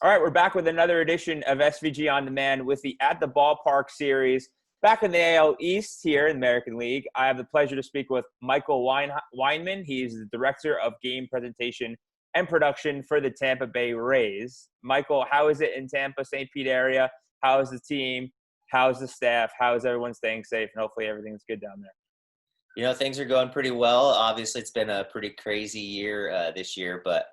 All right, we're back with another edition of SVG On Demand with the At the Ballpark series. Back in the AL East here in the American League, I have the pleasure to speak with Michael Weinman. He's the Director of Game Presentation and Production for the Tampa Bay Rays. Michael, how is it in Tampa, St. Pete area? How is the team? How's the staff? How is everyone staying safe? And hopefully everything's good down there. You know, things are going pretty well. Obviously, it's been a pretty crazy year this year, but,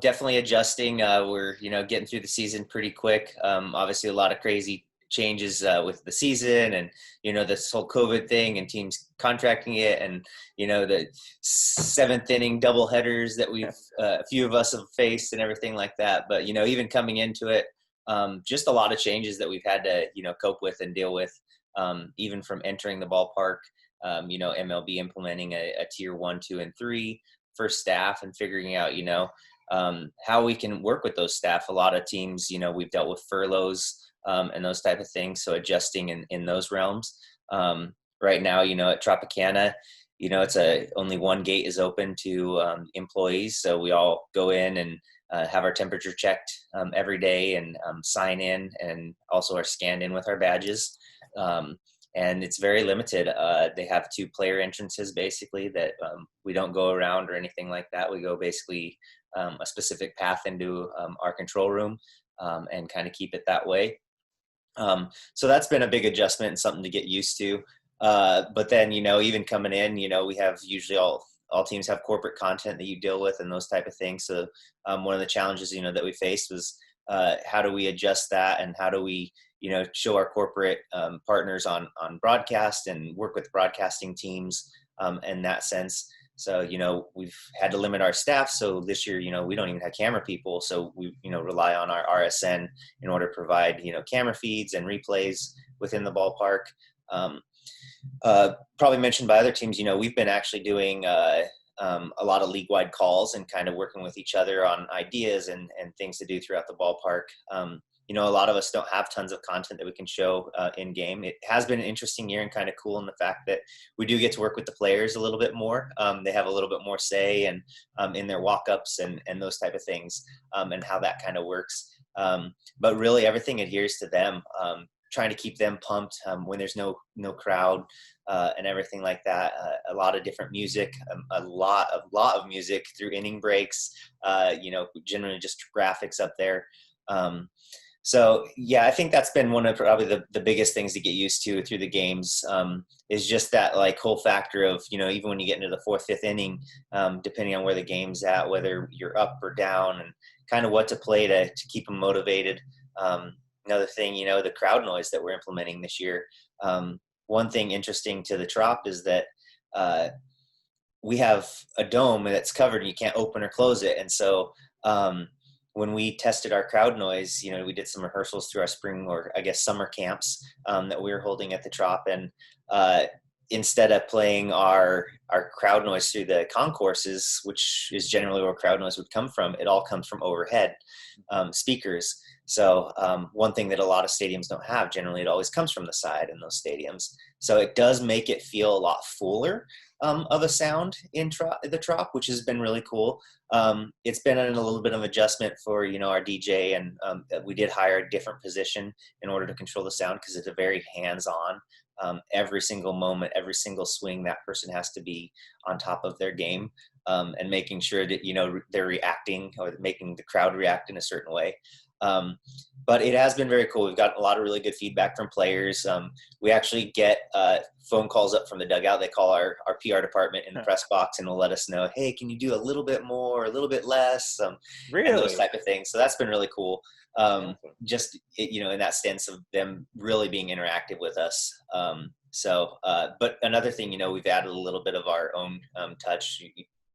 definitely adjusting. We're, getting through the season pretty quick. Obviously, a lot of crazy changes with the season and, this whole COVID thing and teams contracting it and, the seventh inning double headers that a few of us have faced and everything like that. But, even coming into it, just a lot of changes that we've had to, cope with and deal with, even from entering the ballpark. MLB implementing a tier 1, 2, and 3 for staff and figuring out, how we can work with those staff. A lot of teams, we've dealt with furloughs and those type of things. So adjusting in those realms. Right now, at Tropicana, it's only one gate is open to employees. So we all go in and have our temperature checked every day and sign in and also are scanned in with our badges. And it's very limited. They have 2 player entrances basically that we don't go around or anything like that. We go basically a specific path into our control room and kind of keep it that way. So that's been a big adjustment and something to get used to. But then, even coming in, we have usually all teams have corporate content that you deal with and those type of things. So one of the challenges, that we faced was how do we adjust that and how do we, show our corporate partners on broadcast and work with broadcasting teams in that sense. So, we've had to limit our staff. So this year, we don't even have camera people. So we, rely on our RSN in order to provide, camera feeds and replays within the ballpark. Probably mentioned by other teams, we've been actually doing a lot of league-wide calls and kind of working with each other on ideas and things to do throughout the ballpark. A lot of us don't have tons of content that we can show in game. It has been an interesting year and kind of cool in the fact that we do get to work with the players a little bit more. They have a little bit more say and in their walk-ups and those type of things and how that kind of works. But really everything adheres to them, trying to keep them pumped when there's no crowd and everything like that. A lot of different music, a lot of music through inning breaks, generally just graphics up there. So, yeah, I think that's been one of probably the biggest things to get used to through the games is just that like whole factor of, even when you get into the 4th, 5th inning, depending on where the game's at, whether you're up or down and kind of what to play to keep them motivated. Another thing, the crowd noise that we're implementing this year. One thing interesting to the Trop is that we have a dome that's covered and you can't open or close it. And so when we tested our crowd noise, we did some rehearsals through our spring or I guess summer camps that we were holding at the Trop. And instead of playing our crowd noise through the concourses, which is generally where crowd noise would come from, it all comes from overhead speakers. So one thing that a lot of stadiums don't have, generally it always comes from the side in those stadiums. So it does make it feel a lot fuller of a sound in the Trop, which has been really cool. It's been in a little bit of adjustment for, our DJ, and we did hire a different position in order to control the sound because it's a very hands-on. Every single moment, every single swing, that person has to be on top of their game and making sure that, they're reacting or making the crowd react in a certain way. But it has been very cool. We've got a lot of really good feedback from players. We actually get phone calls up from the dugout. They call our PR department in the press box and will let us know, hey, can you do a little bit more, a little bit less, Really? and those type of things. So that's been really cool. Just, in that sense of them really being interactive with us. But another thing, we've added a little bit of our own touch.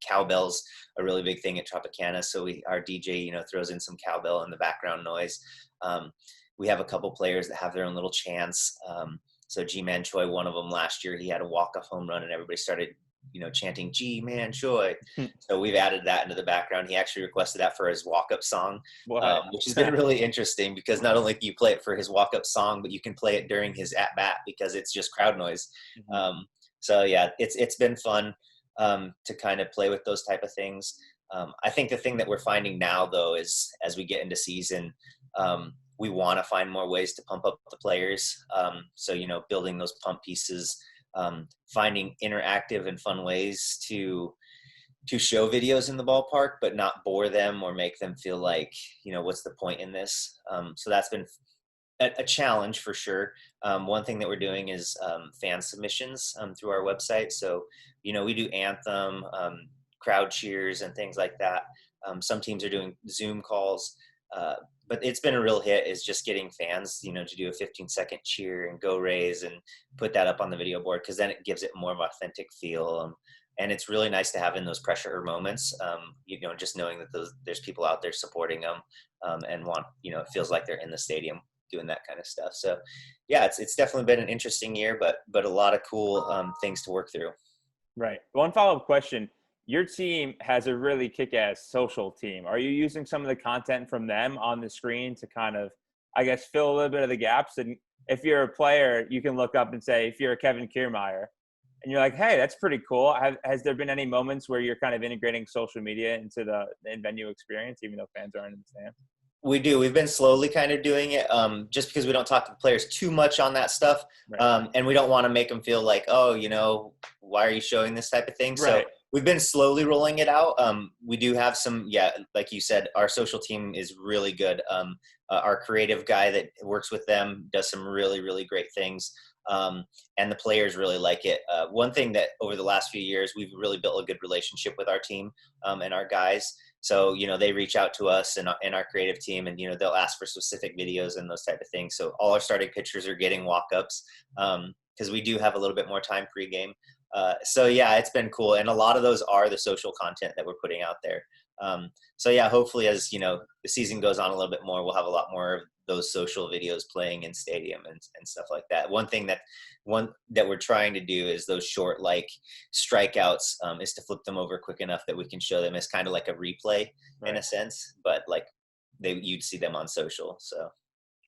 Cowbell's a really big thing at Tropicana. So our DJ, throws in some cowbell in the background noise. We have a couple players that have their own little chants. So G-Man Choi, one of them last year, he had a walk-off home run and everybody started, chanting G-Man Choi. So we've added that into the background. He actually requested that for his walk-up song, which has been really interesting because not only can you play it for his walk-up song, but you can play it during his at-bat because it's just crowd noise. So yeah, it's been fun to kind of play with those type of things. I think the thing that we're finding now, though, is as we get into season, we want to find more ways to pump up the players. So, building those pump pieces, finding interactive and fun ways to show videos in the ballpark, but not bore them or make them feel like, what's the point in this? So that's been a challenge for sure. One thing that we're doing is fan submissions through our website. So, we do anthem, crowd cheers and things like that. Some teams are doing Zoom calls, but it's been a real hit is just getting fans, to do a 15-second cheer and go Rays and put that up on the video board, because then it gives it more of an authentic feel. And it's really nice to have in those pressure moments, just knowing that there's people out there supporting them and it feels like they're in the stadium doing that kind of stuff. So yeah, it's definitely been an interesting year, but a lot of cool things to work through. Right. One follow-up question. Your team has a really kick-ass social team. Are you using some of the content from them on the screen to kind of, I guess, fill a little bit of the gaps? And if you're a player, you can look up and say, if you're a Kevin Kiermaier, and you're like, hey, that's pretty cool. Has there been any moments where you're kind of integrating social media into the in-venue experience, even though fans aren't in the stands? We do. We've been slowly kind of doing it just because we don't talk to the players too much on that stuff. Right. And we don't want to make them feel like, why are you showing this type of thing? Right. So we've been slowly rolling it out. We do have some, like you said, our social team is really good. Our creative guy that works with them does some really, really great things. And the players really like it. One thing that over the last few years, we've really built a good relationship with our team and our guys. So, they reach out to us and our creative team and, they'll ask for specific videos and those type of things. So all our starting pitchers are getting walk-ups because we do have a little bit more time pregame. So yeah, it's been cool. And a lot of those are the social content that we're putting out there. So yeah, hopefully as, the season goes on a little bit more, we'll have a lot more of those social videos playing in stadium and stuff like that. One thing that we're trying to do is those short, like strikeouts, is to flip them over quick enough that we can show them as kind of like a replay in a sense, but like you'd see them on social. So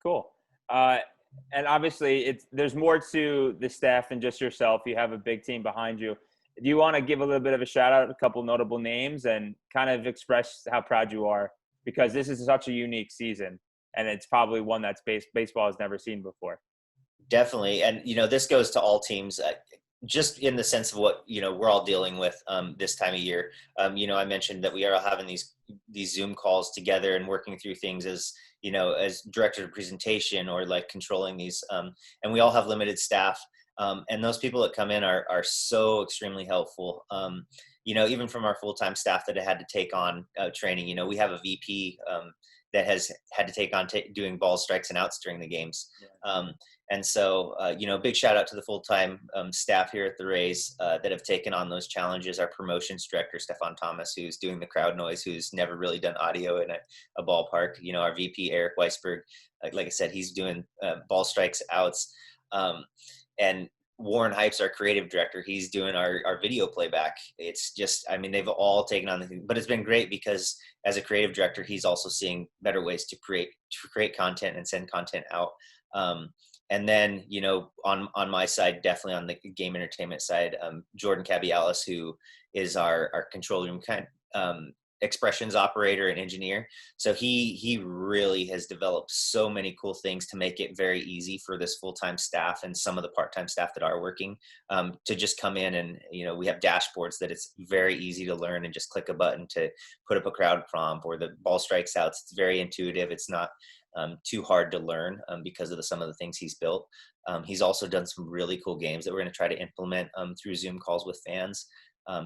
cool. And obviously there's more to the staff than just yourself. You have a big team behind you. Do you want to give a little bit of a shout out, a couple notable names, and kind of express how proud you are, because this is such a unique season and it's probably one that's baseball has never seen before? Definitely. And, this goes to all teams, just in the sense of what, we're all dealing with this time of year. I mentioned that we are all having these Zoom calls together and working through things as director of presentation or like controlling these. And we all have limited staff. And those people that come in are so extremely helpful. Even from our full-time staff that had to take on training, we have a VP that has had to take on doing balls, strikes, and outs during the games. And so, big shout out to the full-time staff here at the Rays that have taken on those challenges. Our promotions director, Stefan Thomas, who's doing the crowd noise, who's never really done audio in a ballpark. Our VP, Eric Weisberg, like I said, he's doing ball strikes, outs. And Warren Hypes, our creative director, he's doing our video playback. It's just, they've all taken on the thing, but it's been great because as a creative director, he's also seeing better ways to create content and send content out. And then, on my side, definitely on the game entertainment side, Jordan Cabialis, who is our control room expressions operator and engineer. So he really has developed so many cool things to make it very easy for this full-time staff and some of the part-time staff that are working to just come in and, we have dashboards that it's very easy to learn and just click a button to put up a crowd prompt or the ball strikes outs. It's very intuitive. It's not too hard to learn because of some of the things he's built. He's also done some really cool games that we're going to try to implement through Zoom calls with fans.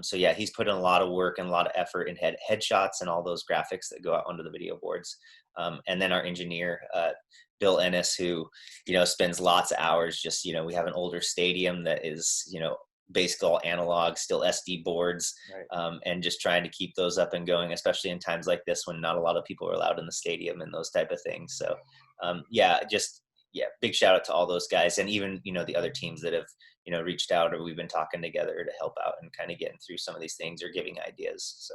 So yeah, he's put in a lot of work and a lot of effort in headshots and all those graphics that go out onto the video boards. And then our engineer, Bill Ennis, who, spends lots of hours just, we have an older stadium that is, basically all analog, still SD boards, right. And just trying to keep those up and going, especially in times like this when not a lot of people are allowed in the stadium and those type of things. So big shout out to all those guys. And even, the other teams that have, reached out or we've been talking together to help out and kind of getting through some of these things or giving ideas. So,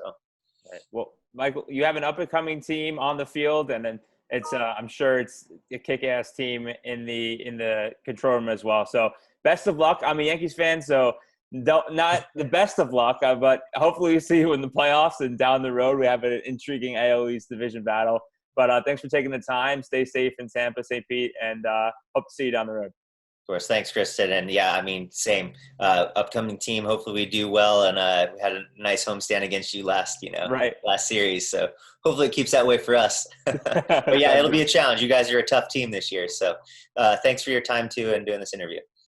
right. Well, Michael, you have an up and coming team on the field, and then it's, I'm sure it's a kick-ass team in the control room as well. So best of luck. I'm a Yankees fan, so Not the best of luck, but hopefully we see you in the playoffs and down the road. We have an intriguing AL East division battle. But thanks for taking the time. Stay safe in Tampa, St. Pete, and hope to see you down the road. Of course. Thanks, Kristian. And yeah, I mean, same upcoming team. Hopefully we do well. And we had a nice homestand against you last series. So hopefully it keeps that way for us. But yeah, it'll be a challenge. You guys are a tough team this year. So thanks for your time too and doing this interview.